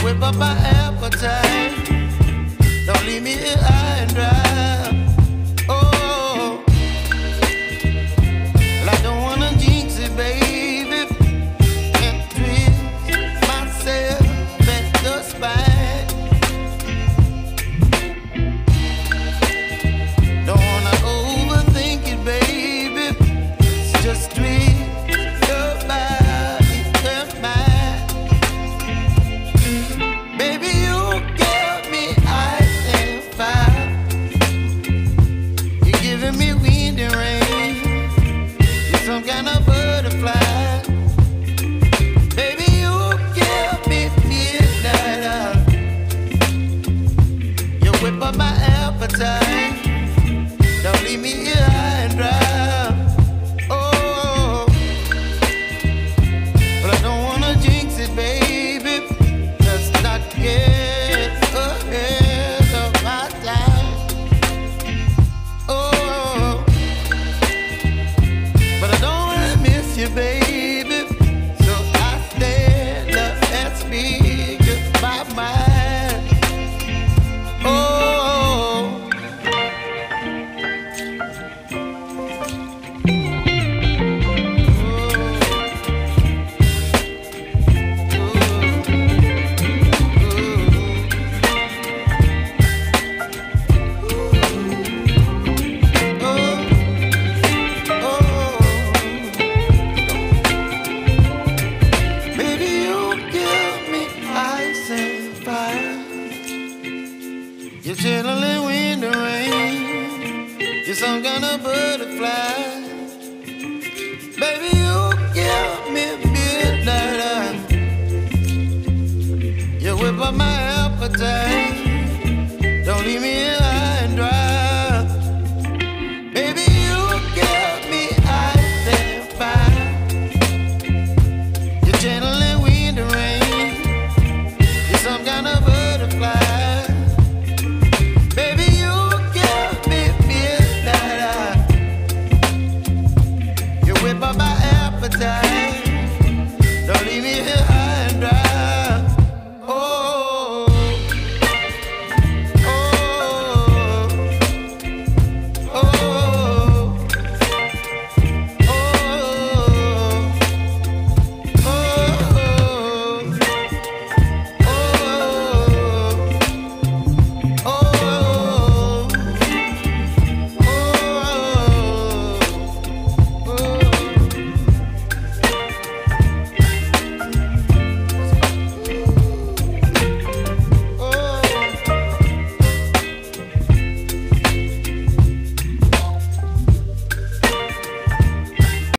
whip up my appetite. Don't leave me here high and dry. Oh, well, I don't wanna jinx it, baby, and twist myself at the spine. Don't wanna overthink it, baby. It's just twist your body and mine. Baby, you give me ice and fire. You're giving me wind and rain. You're some kind of butterfly. Baby, you give me midnight. You whip up my appetite. Don't leave me here high and dry. Oh, but I don't wanna jinx it, baby. Let's not get ahead of my time. Oh, but I don't wanna miss you, baby. So I stand up and speak my mind. Oh. Baby, you give me ice and fire. You're chilling wind and rain. You're some kind of butterfly. Baby, you give me midnight. You whip up my appetite.